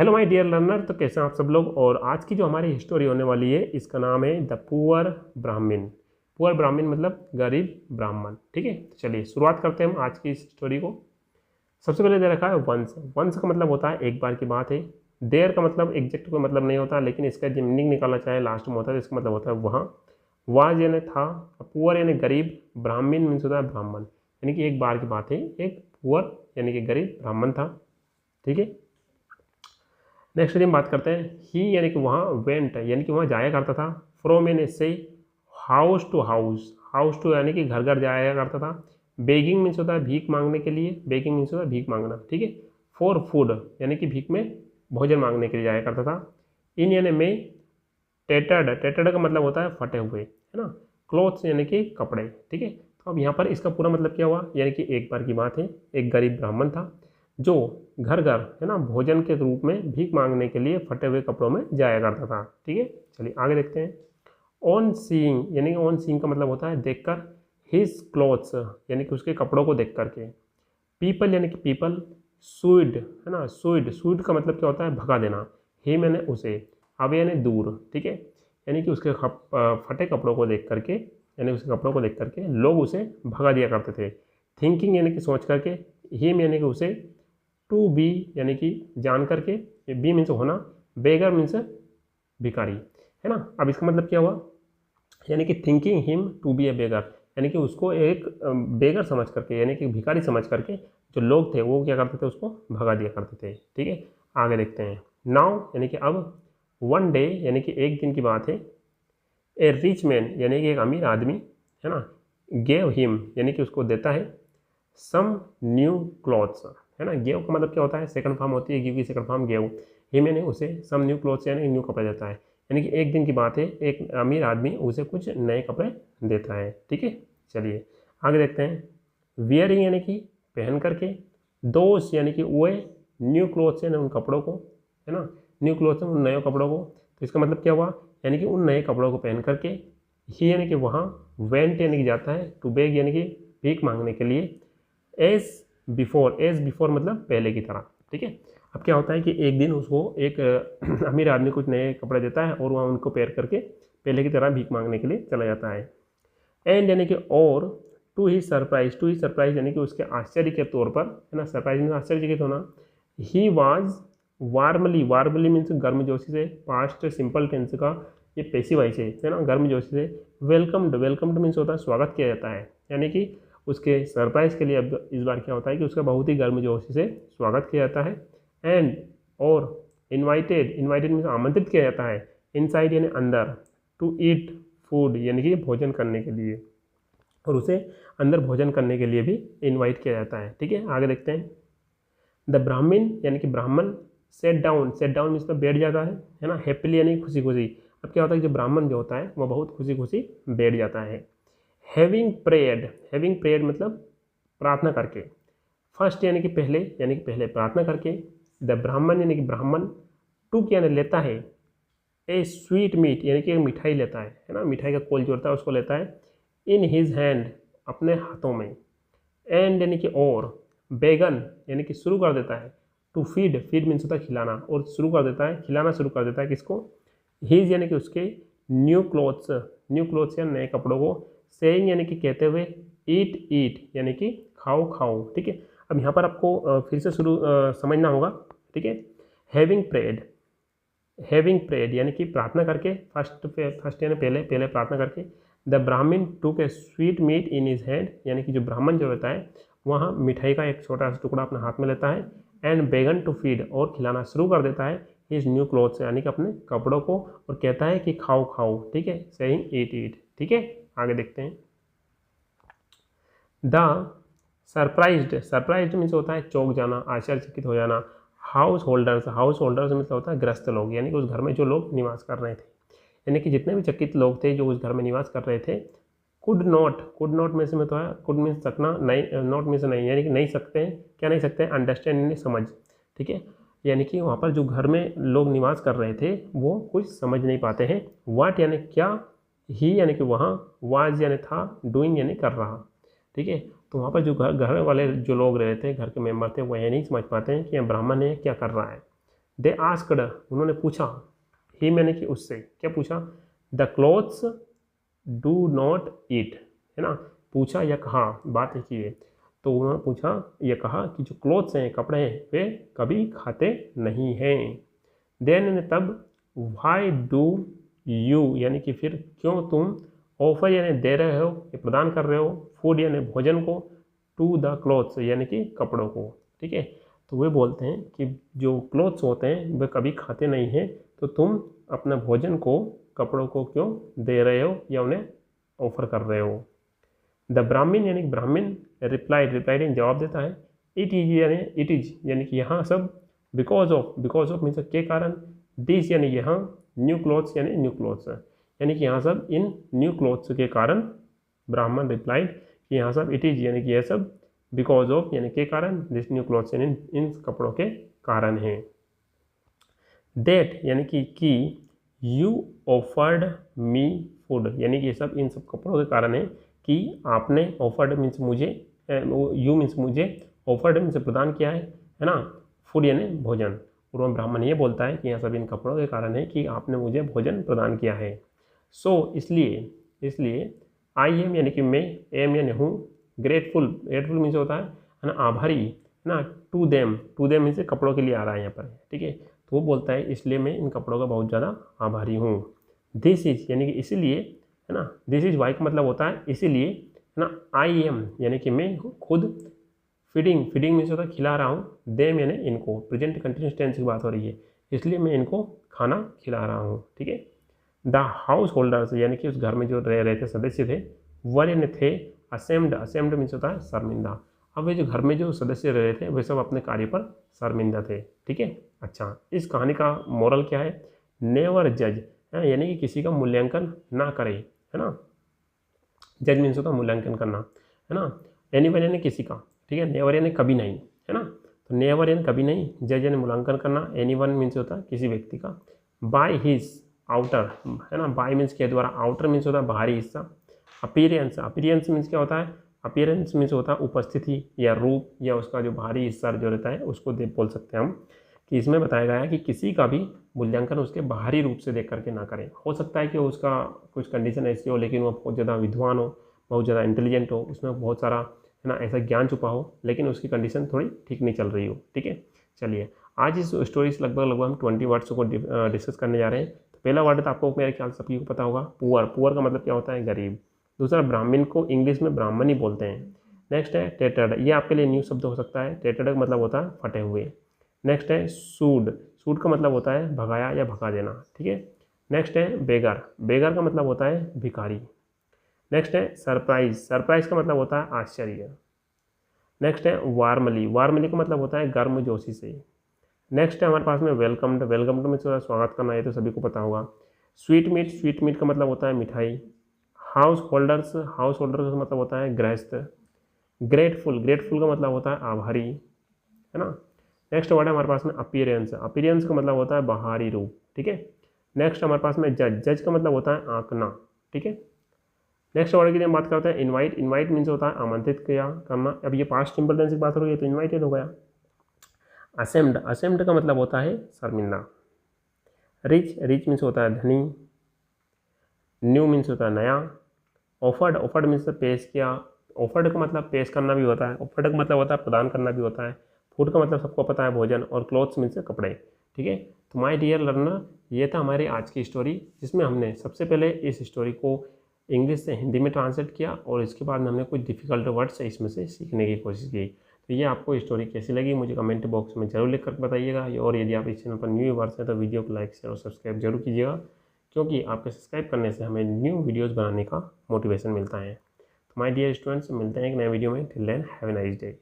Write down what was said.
Hello my dear learner, तो कैसे हैं आप सब लोग। और आज की जो हमारी स्टोरी होने वाली है इसका नाम है द पुअर ब्राह्मण। पुअर ब्राह्मण मतलब गरीब ब्राह्मण। ठीक है, तो चलिए शुरुआत करते हैं हम आज की इस स्टोरी को। सबसे पहले दे रखा है वंश। वंश का मतलब होता है एक बार की बात है। देर का मतलब एग्जैक्ट कोई मतलब नहीं होता, लेकिन इसका जो मीनिंग निकालना चाहे लास्ट में होता है, तो इसका मतलब होता है वहाँ। वाज यानी था, पुअर यानी गरीब, ब्राह्मण मीन्स होता है ब्राह्मण, यानी कि एक बार की बात है, एक पुअर यानी कि गरीब ब्राह्मण था। ठीक है, नेक्स्ट हम बात करते हैं ही यानी कि वहाँ, वेंट यानी कि वहाँ जाया करता था, फ्रॉम यानी से, house to house, house to यानी कि घर घर जाया करता था। बेगिंग मीन्स होता है भीख मांगने के लिए, बेगिंग मीन्स होता है भीख मांगना। ठीक है, फॉर फूड यानी कि भीख में भोजन मांगने के लिए जाया करता था। इन यानी में, टेटर्ड, टेटर्ड का मतलब होता है फटे हुए, है ना। क्लोथ्स यानी कि कपड़े। ठीक है, तो अब यहाँ पर इसका पूरा मतलब क्या हुआ, यानी कि एक बार की बात है, एक गरीब ब्राह्मण था जो घर घर, है ना, भोजन के रूप में भीख मांगने के लिए फटे हुए कपड़ों में जाया करता था। ठीक है, चलिए आगे देखते हैं। ऑन सीइंग यानी कि ऑन सीइंग का मतलब होता है देखकर, हिज क्लॉथ्स यानी कि उसके कपड़ों को देख करके। पीपल यानी कि पीपल, सुइड है ना, सुइड, सुइड का मतलब क्या होता है भगा देना। ही मैंने उसे, अब यानी दूर। ठीक है, यानी कि उसके फटे कपड़ों को देख करके, यानी उसके कपड़ों को देख करके लोग उसे भगा दिया करते थे। थिंकिंग यानी कि सोच करके, हिम यानी कि उसे, टू बी यानी कि जान करके, बी मीन्स होना, बेगर मीन्स भिखारी, है ना। अब इसका मतलब क्या हुआ, यानी कि थिंकिंग हिम टू बी ए बेगर, यानी कि उसको एक बेगर समझ करके, यानी कि भिखारी समझ करके जो लोग थे वो क्या करते थे, उसको भगा दिया करते थे। ठीक है, आगे देखते हैं। नाउ यानी कि अब, वन डे यानी कि एक दिन की बात है, ए रिच मैन यानी कि एक अमीर आदमी, है ना, गेव हिम यानी कि उसको देता है, सम न्यू क्लॉथ्स, है ना। गेव का मतलब क्या होता है, सेकंड फॉर्म होती है गिव की सेकंड फॉर्म गेव। हिम यानी उसे, सम न्यू क्लॉथ्स यानी न्यू कपड़े देता है, यानी कि एक दिन की बात है, एक अमीर आदमी उसे कुछ नए कपड़े देता है। ठीक है, चलिए आगे देखते हैं। वियरिंग यानी कि पहन करके, दोस्त यानी कि वो, न्यू क्लॉथ्स यानी उन कपड़ों को, है ना, न्यू क्लॉथ्स उन नए कपड़ों को। तो इसका मतलब क्या हुआ, यानी कि उन नए कपड़ों को पहन करके, ही यानी कि वहाँ, वेंट यानी कि जाता है, टू बेग यानी कि भीख मांगने के लिए, एज बिफोर, एज बिफोर मतलब पहले की तरह। ठीक है, अब क्या होता है कि एक दिन उसको एक अमीर आदमी कुछ नए कपड़े देता है और वह उनको पहन करके पहले की तरह भीख मांगने के लिए चला जाता है। एंड यानी कि और, to his surprise, to his surprise यानी कि उसके आश्चर्य के तौर पर, है ना, सरप्राइज में आश्चर्यचकित होना। He was warmly, warmly means गर्मजोशी से, पास्ट सिंपल टेंस का ये पैसिव वॉइस है ना, गर्मजोशी से। वेलकम्ड, वेलकम्ड मीन्स होता है स्वागत किया जाता है, यानी कि उसके सरप्राइज के लिए अब इस बार क्या होता है कि उसका बहुत ही गर्मजोशी से स्वागत किया जाता है। एंड और, इनवाइटेड, इनवाइटेड मीन्स आमंत्रित किया जाता है, इनसाइड यानी अंदर, टू ईट फूड यानी कि भोजन करने के लिए, और उसे अंदर भोजन करने के लिए भी इनवाइट किया जाता है। ठीक है, आगे देखते हैं। द ब्राह्मण यानी कि ब्राह्मण, set down, set down means बैठ जाता है ना, हैप्पीली यानी खुशी खुशी। अब क्या होता है कि जो ब्राह्मण जो होता है वो बहुत खुशी खुशी बैठ जाता है। हैविंग प्रेयर्ड, हैविंग प्रेयर्ड मतलब प्रार्थना करके। फर्स्ट यानी कि पहले, यानी कि पहले प्रार्थना करके। द ब्राह्मण यानी कि ब्राह्मण, टुक यानी लेता है, ए स्वीट मीट यानी कि एक मिठाई लेता है ना, मिठाई का कोल जो होता है उसको लेता है, इन हिज हैंड अपने हाथों में। एंड यानी कि और, बेगन यानी कि शुरू कर देता है, टू फीड, फीड मीन्स होता है खिलाना, और शुरू कर देता है, खिलाना शुरू कर देता है किसको, हीज यानी कि उसके, न्यू क्लोथ्स, न्यू क्लोथ्स या नए कपड़ों को, सेइंग यानी कि कहते हुए, ईट ईट यानी कि खाओ खाओ। ठीक है, अब यहाँ पर आपको फिर से शुरू समझना होगा। ठीक है, हैविंग प्रेड, हैविंग प्रेड यानी कि प्रार्थना करके, फर्स्ट यानी पहले, पहले प्रार्थना करके। The Brahmin took a sweet meat in his hand यानी कि जो ब्राह्मण जो रहता है वहाँ मिठाई का एक छोटा सा टुकड़ा अपने हाथ में लेता है। एंड बेगन टू फीड और खिलाना शुरू कर देता है, हिज न्यू क्लोथ्स यानी कि अपने कपड़ों को, और कहता है कि खाओ खाओ। ठीक है, सेइंग ईट ईट। ठीक है, आगे देखते हैं। द सरप्राइज्ड, सरप्राइज्ड मीन्स होता है चौंक जाना, आश्चर्यचकित हो जाना। हाउस होल्डर्स, हाउस होल्डर्स मतलब होता है ग्रस्त लोग, यानी कि उस घर में जो लोग निवास कर रहे थे, यानी कि जितने भी चकित लोग थे जो उस घर में निवास कर रहे थे। कुड नॉट, कुड नॉट में से में तो है, कुड मीन्स सकना, नहीं, नॉट मीन्स नहीं, यानी कि नहीं सकते हैं, क्या नहीं सकते हैं, अंडरस्टैंड यानी समझ। ठीक है, यानी कि वहाँ पर जो घर में लोग निवास कर रहे थे वो कुछ समझ नहीं पाते हैं। वाट यानी क्या, ही यानी कि वहाँ, वाज यानी था, डूइंग यानी कर रहा। ठीक है, तो वहाँ पर जो घर घर वाले जो लोग रहे थे, घर के मेंबर थे, वो ये नहीं समझ पाते हैं कि यह ब्राह्मण है क्या कर रहा है। दे आस्क्ड, उन्होंने पूछा, ही मैंने कि उससे, क्या पूछा, the clothes do not eat, है ना, पूछा या कहा, बात एक ही है। तो उन्होंने पूछा या कहा कि जो क्लोथ्स हैं, कपड़े हैं, वे कभी खाते नहीं हैं। देन तब, वाई डू यू यानी कि फिर क्यों तुम, ऑफर यानी दे रहे हो या प्रदान कर रहे हो, फूड यानी भोजन को, टू द क्लोथ्स यानी कि कपड़ों को, ठीक है। तो वे बोलते हैं कि जो क्लोथ्स होते हैं वे कभी खाते नहीं हैं, तो तुम अपना भोजन को कपड़ों को क्यों दे रहे हो या उन्हें ऑफर कर रहे हो। द ब्राह्मण यानी ब्राह्मण रिप्लाइड यानी जवाब देता है, इट इज यानी कि यहाँ सब, बिकॉज ऑफ मीन्स के कारण, दिस यानी यहाँ, न्यू क्लोथ्स यानी न्यू क्लोथ्स यानी कि यहाँ सब इन न्यू क्लोथ्स के कारण। ब्राह्मण रिप्लाइड कि यहाँ सब इट इज यानी कि यह सब, बिकॉज ऑफ यानी के कारण, दिस न्यू क्लोथ्स यानी इन कपड़ों के कारण है। दैट यानी कि यू ऑफर्ड मी फूड यानी कि ये सब इन सब कपड़ों के कारण है कि आपने ऑफर्ड मीन्स मुझे, यू मीन्स मुझे, ऑफर्ड मीन्स प्रदान किया है ना, फूड यानी भोजन। और वह ब्राह्मण ये बोलता है कि यह सब इन कपड़ों के कारण है कि आपने मुझे भोजन प्रदान किया है। सो इसलिए आई एम यानी कि मैं, एम यानी हूँ, ग्रेटफुल मीन्स होता है ना आभारी, है ना, टू देम मीन्स कपड़ों के लिए आ रहा है यहाँ पर, ठीक है। तो वो बोलता है इसलिए मैं इन कपड़ों का बहुत ज़्यादा आभारी हूँ। दिस इज यानी कि इसीलिए, है ना, दिस इज वाई का मतलब होता है इसीलिए, है ना, आई एम यानी कि मैं खुद, फीडिंग मीन्स होता है खिला रहा हूँ, देम यानी इनको, प्रेजेंट कंटिन्यूस टेंस की बात हो रही है, इसलिए मैं इनको खाना खिला रहा हूँ, ठीक है। द हाउस होल्डर्स यानी कि उस घर में जो रह रहे थे सदस्य थे, वर यानी थे, असेम्ड मीन्स होता है शर्मिंदा। अब वे जो घर में जो सदस्य रह रहे थे वे सब अपने कार्य पर शर्मिंदा थे, ठीक है। अच्छा, इस कहानी का मोरल क्या है, नेवर जज, यानी कि किसी का मूल्यांकन ना करे, है ना, जज मीन्स होता है मूल्यांकन करना, है ना, एनीवन यानी किसी का, ठीक है, नेवर यानी कभी नहीं, है ना, तो नेवर यानी कभी नहीं, जज यानी मूल्यांकन करना, एनीवन मीन्स होता है किसी व्यक्ति का, बाय हिज आउटर, है ना, बाय मीन्स के द्वारा, आउटर मीन्स होता है बाहरी हिस्सा, अपीयरेंस मीन्स क्या होता है, अपीयरेंस मीन्स होता है उपस्थिति या रूप या उसका जो बाहरी हिस्सा जो रहता है उसको बोल सकते हैं हम, कि इसमें बताया गया है कि किसी का भी मूल्यांकन उसके बाहरी रूप से देख करके ना करें। हो सकता है कि उसका कुछ कंडीशन ऐसी हो, लेकिन वो बहुत ज़्यादा विद्वान हो, बहुत ज़्यादा इंटेलिजेंट हो, उसमें बहुत सारा, है ना, ऐसा ज्ञान छुपा हो, लेकिन उसकी कंडीशन थोड़ी ठीक नहीं चल रही हो, ठीक है। चलिए, आज इस स्टोरी से लगभग हम 20 वर्ड्स को डिस्कस करने जा रहे हैं। तो पहला वर्ड तो आपको मेरे ख्याल से सभी को पता होगा, पुअर का मतलब क्या होता है, गरीब। दूसरा, ब्राह्मण को इंग्लिश में ब्राह्मण ही बोलते हैं। नेक्स्ट है टेटर्ड, ये आपके लिए न्यू शब्द हो सकता है, टेटर्ड का मतलब होता है फटे हुए। नेक्स्ट है सूड का मतलब होता है भगाया या भगा देना, ठीक है। नेक्स्ट है बेगर का मतलब होता है भिखारी। नेक्स्ट है सरप्राइज का मतलब होता है आश्चर्य। नेक्स्ट है वार्मली का मतलब होता है गर्मजोशी से। नेक्स्ट है हमारे पास में वेलकम्ड में स्वागत करना, है तो सभी को पता होगा। स्वीट मीट का मतलब होता है मिठाई। हाउस होल्डर्स का मतलब होता है गृहस्थ। ग्रेटफुल का मतलब होता है आभारी, है ना। नेक्स्ट वर्ड है हमारे पास में अपीयरेंस का मतलब होता है बाहरी रूप, ठीक है। नेक्स्ट हमारे पास में जज का मतलब होता है आंकना, ठीक है। नेक्स्ट वर्ड की हम बात करते हैं इनवाइट मीन्स होता है आमंत्रित किया करना। अब ये पास्ट सिंपल टेंस की बात हो रही है तो इन्वाइटेड हो गया। असेम्ड का मतलब होता है शर्मिंदा। रिच मीन्स होता है धनी। न्यू मीन्स होता है नया। ऑफर्ड मीन्स पेश किया। ऑफर्ड का मतलब पेश करना भी होता है। ऑफर्ड का मतलब होता है प्रदान करना भी होता है। फूड का मतलब सबको पता है भोजन, और क्लोथ्स मीन्स कपड़े, ठीक है। तो माय डियर लर्नर, ये था हमारी आज की स्टोरी, जिसमें हमने सबसे पहले इस स्टोरी को इंग्लिश से हिंदी में ट्रांसलेट किया, और इसके बाद में हमने कुछ डिफ़िकल्ट वर्ड्स इसमें से सीखने की कोशिश की। तो ये आपको स्टोरी कैसी लगी मुझे कमेंट बॉक्स में जरूर लिख कर बताइएगा। और यदि आप इस चैनल पर न्यू व्यूअर्स हैं तो वीडियो को लाइक शेयर और सब्सक्राइब जरूर कीजिएगा, क्योंकि आपके सब्सक्राइब करने से हमें न्यू वीडियोज़ बनाने का मोटिवेशन मिलता है। तो माय डियर स्टूडेंट्स, मिलते हैं एक नए वीडियो में। Till then have a nice day.